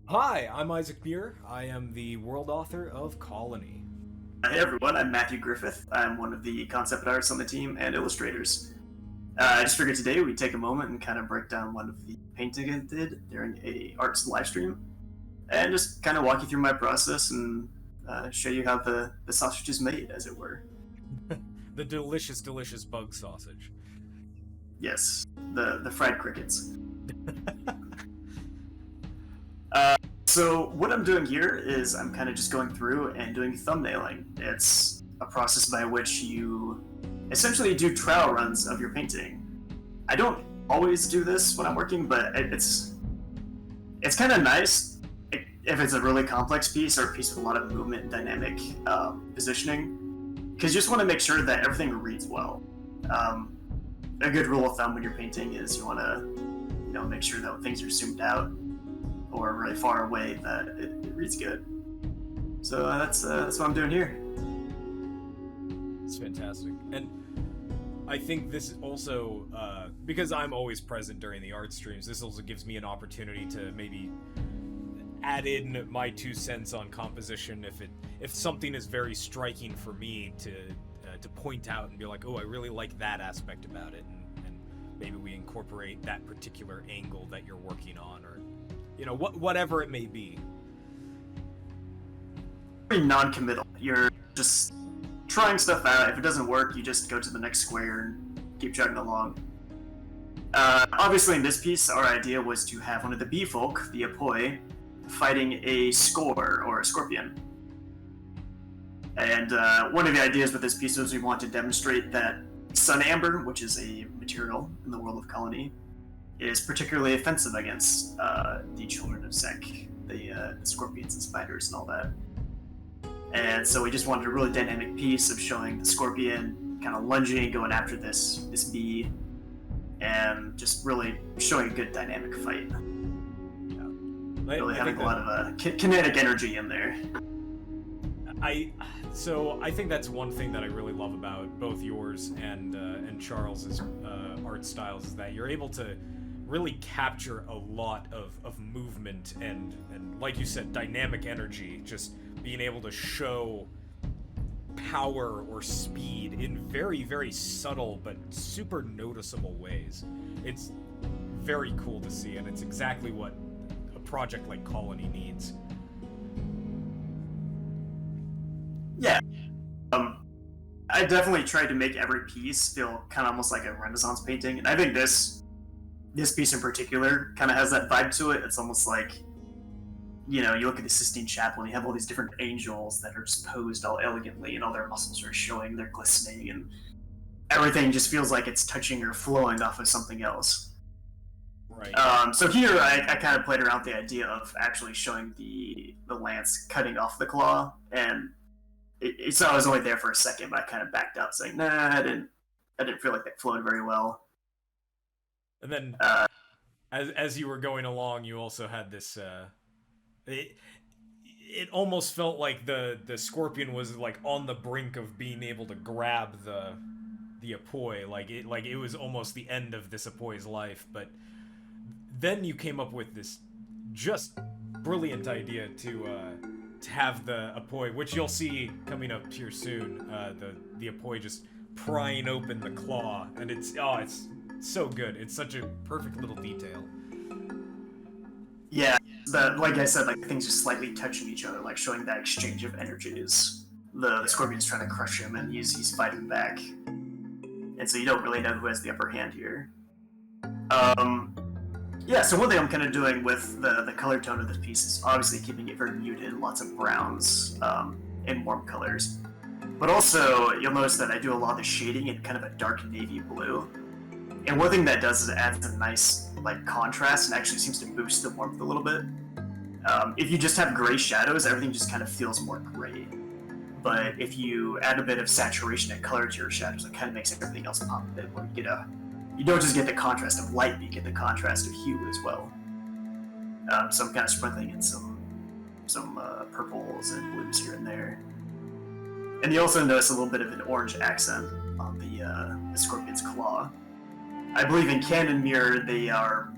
Hi, I'm Isaac Muir. I am the world author of Colony. Hey everyone, I'm Matthew Griffith. I'm one of the concept artists on the team and illustrators. I just figured today we'd take a moment and kind of break down one of the paintings I did during a arts live stream, and just kind of walk you through my process and show you how the sausage is made, as it were. The delicious, delicious bug sausage. Yes, the fried crickets. Uh, so what I'm doing here is I'm kind of just going through and doing thumbnailing. It's a process by which you essentially do trial runs of your painting. I don't always do this when I'm working, but it's kind of nice if it's a really complex piece or a piece with a lot of movement and dynamic positioning, because you just want to make sure that everything reads well. Um, a good rule of thumb when you're painting is you want to, make sure that when things are zoomed out or really far away, that it reads good. So that's what I'm doing here. It's fantastic. And I think this also, because I'm always present during the art streams, this also gives me an opportunity to maybe add in my 2 cents on composition if something is very striking for me to point out and be like, oh, I really like that aspect about it, and maybe we incorporate that particular angle that you're working on, or whatever it may be. Pretty non-committal. You're just trying stuff out. If it doesn't work, you just go to the next square and keep chugging along. Obviously, in this piece, our idea was to have one of the bee folk, the Apoi, fighting a Skor, or a scorpion. And one of the ideas with this piece was we want to demonstrate that sun amber, which is a material in the world of Colony, is particularly offensive against the children of Sek, the scorpions and spiders and all that. And so we just wanted a really dynamic piece of showing the scorpion kind of lunging, going after this bee, and just really showing a good dynamic fight. Really having a lot of kinetic energy in there. So I think that's one thing that I really love about both yours and Charles's art styles, is that you're able to really capture a lot of movement and like you said, dynamic energy, just being able to show power or speed in very, very subtle but super noticeable ways. It's very cool to see, and it's exactly what a project like Colony needs. Yeah. I definitely tried to make every piece feel kind of almost like a Renaissance painting, and I think this piece in particular kind of has that vibe to it. It's almost like, you look at the Sistine Chapel and you have all these different angels that are just posed all elegantly, and all their muscles are showing, they're glistening, and everything just feels like it's touching or flowing off of something else. Right. So here I kind of played around with the idea of actually showing the lance cutting off the claw, and so I was only there for a second, but I kind of backed out, saying, "Nah, I didn't feel like that flowed very well." And then, as you were going along, you also had this. It almost felt like the scorpion was like on the brink of being able to grab the Apoi, like it was almost the end of this Apoi's life. But then you came up with this just brilliant idea to have the Apoi, which you'll see coming up here soon. The Apoi just prying open the claw, and it's so good. It's such a perfect little detail. Yeah, like I said, like things just slightly touching each other, like showing that exchange of energies. The scorpion's trying to crush him, and he's fighting back, and so you don't really know who has the upper hand here. Yeah, so one thing I'm kind of doing with the color tone of this piece is obviously keeping it very muted, lots of browns and warm colors. But also, you'll notice that I do a lot of the shading in kind of a dark navy blue. And one thing that does is it adds a nice contrast and actually seems to boost the warmth a little bit. If you just have gray shadows, everything just kind of feels more gray. But if you add a bit of saturation and color to your shadows, it kind of makes everything else pop a bit more. You don't just get the contrast of light, but you get the contrast of hue as well. So I'm kind of sprinkling in some purples and blues here and there. And you also notice a little bit of an orange accent on the scorpion's claw. I believe in Canon Mirror they are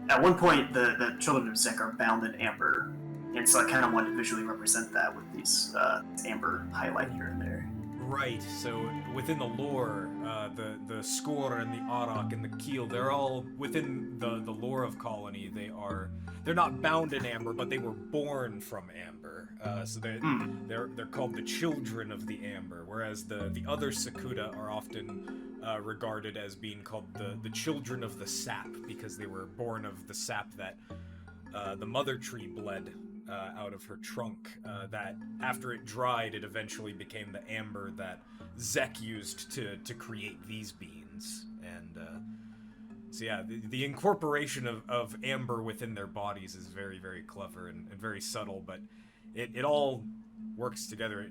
at one point the children of Zek are bound in amber, and so I kind of wanted to visually represent that with these amber highlight here and there. Right. So within the lore, the Skor and the Arak and the Keel, they're all within the lore of Colony. They're not bound in amber, but they were born from amber. So they're called the children of the amber, whereas the other Sakuda are often regarded as being called the children of the sap, because they were born of the sap that the mother tree bled out of her trunk, that after it dried, it eventually became the amber that Zek used to create these beings. And so yeah, the incorporation of amber within their bodies is very, very clever and very subtle, but it all works together.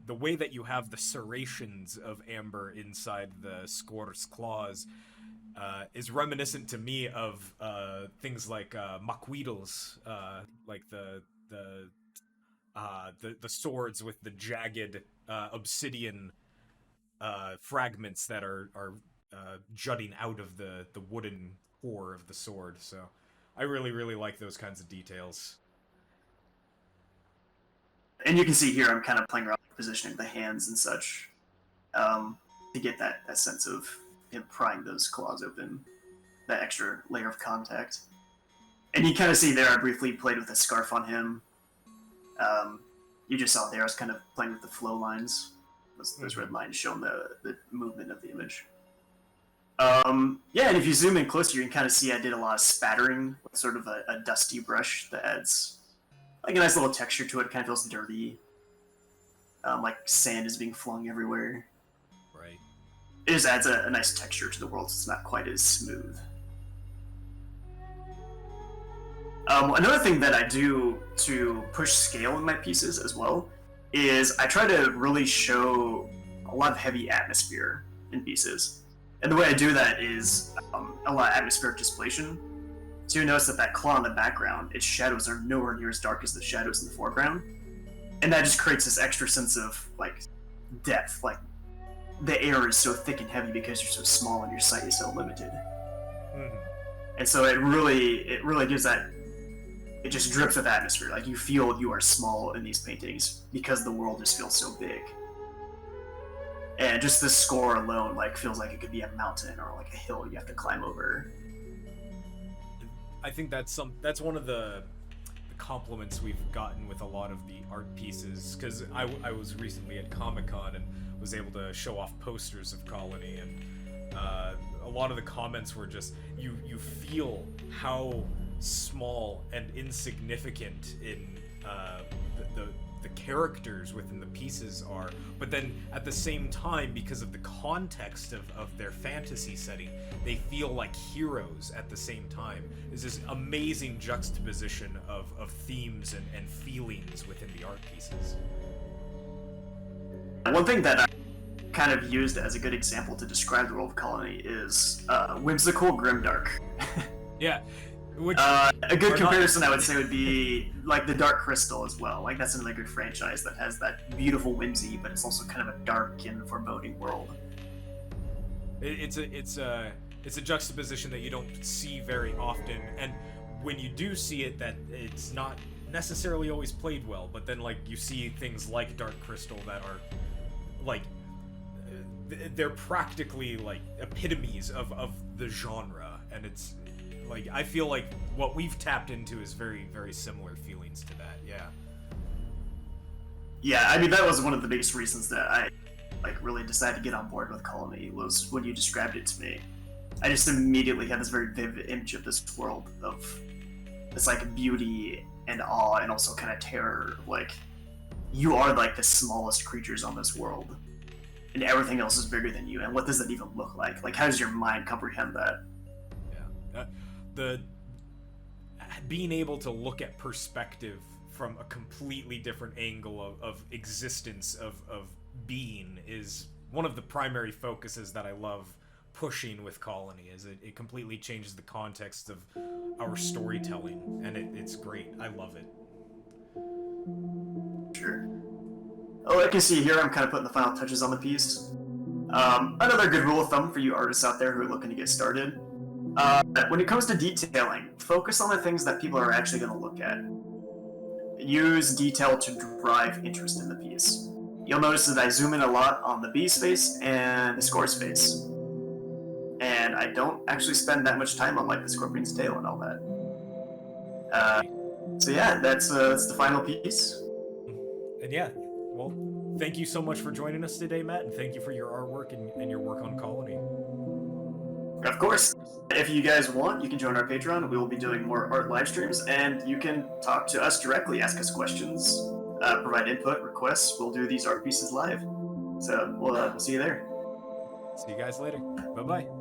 The way that you have the serrations of amber inside the Skor's claws is reminiscent to me of things like Maquidals, like the swords with the jagged obsidian fragments that are jutting out of the wooden core of the sword. So I really, really like those kinds of details. And you can see here I'm kind of playing around with positioning the hands and such to get that sense of him prying those claws open, that extra layer of contact. And you kind of see there I briefly played with a scarf on him. You just saw there I was kind of playing with the flow lines. Those red lines showing the movement of the image. Yeah, and if you zoom in closer, you can kind of see I did a lot of spattering with sort of a dusty brush that adds like a nice little texture to it. It kind of feels dirty, like sand is being flung everywhere. Right. It just adds a nice texture to the world, so it's not quite as smooth. Another thing that I do to push scale in my pieces as well is I try to really show a lot of heavy atmosphere in pieces. And the way I do that is a lot of atmospheric displacement. So you notice that claw in the background, its shadows are nowhere near as dark as the shadows in the foreground. And that just creates this extra sense of like depth, like the air is so thick and heavy because you're so small and your sight is so limited. Mm-hmm. And so it really gives that, it just drips with atmosphere. Like you feel you are small in these paintings because the world just feels so big. And just this score alone like feels like it could be a mountain or like a hill you have to climb over. I think that's one of the compliments we've gotten with a lot of the art pieces, because I was recently at Comic-Con and was able to show off posters of Colony, and a lot of the comments were just you feel how small and insignificant in the characters within the pieces are, but then at the same time, because of the context of their fantasy setting, they feel like heroes at the same time. There's this amazing juxtaposition of themes and feelings within the art pieces. One thing that I kind of used as a good example to describe the world of Colony is whimsical grimdark. Yeah. Which a good comparison I would say would be like the Dark Crystal as well. Like that's another good franchise that has that beautiful whimsy, but it's also kind of a dark and foreboding world. It's a juxtaposition that you don't see very often, and when you do see it, that it's not necessarily always played well. But then like you see things like Dark Crystal that are like they're practically like epitomes of the genre, and it's like I feel like what we've tapped into is very, very similar feelings to that. Yeah, I mean that was one of the biggest reasons that I like really decided to get on board with Colony, was when you described it to me. I just immediately had this very vivid image of this world of this like beauty and awe and also kind of terror. Like you are like the smallest creatures on this world, and everything else is bigger than you. And what does that even look like? Like how does your mind comprehend that? Yeah. The being able to look at perspective from a completely different angle of existence, of being, is one of the primary focuses that I love pushing with Colony. Is it completely changes the context of our storytelling, and it's great. I love it. Sure. Oh, I can see here I'm kind of putting the final touches on the piece. Another good rule of thumb for you artists out there who are looking to get started When it comes to detailing, focus on the things that people are actually going to look at. Use detail to drive interest in the piece. You'll notice that I zoom in a lot on the bee's face and the Skor's face. And I don't actually spend that much time on like the scorpion's tail and all that. So yeah, that's the final piece. And yeah, well, thank you so much for joining us today, Matt, and thank you for your artwork and your work on Colony. Of course. If you guys want, you can join our Patreon. We will be doing more art live streams, and you can talk to us directly, ask us questions, provide input, requests. We'll do these art pieces live. So we'll see you there. See you guys later. Bye-bye.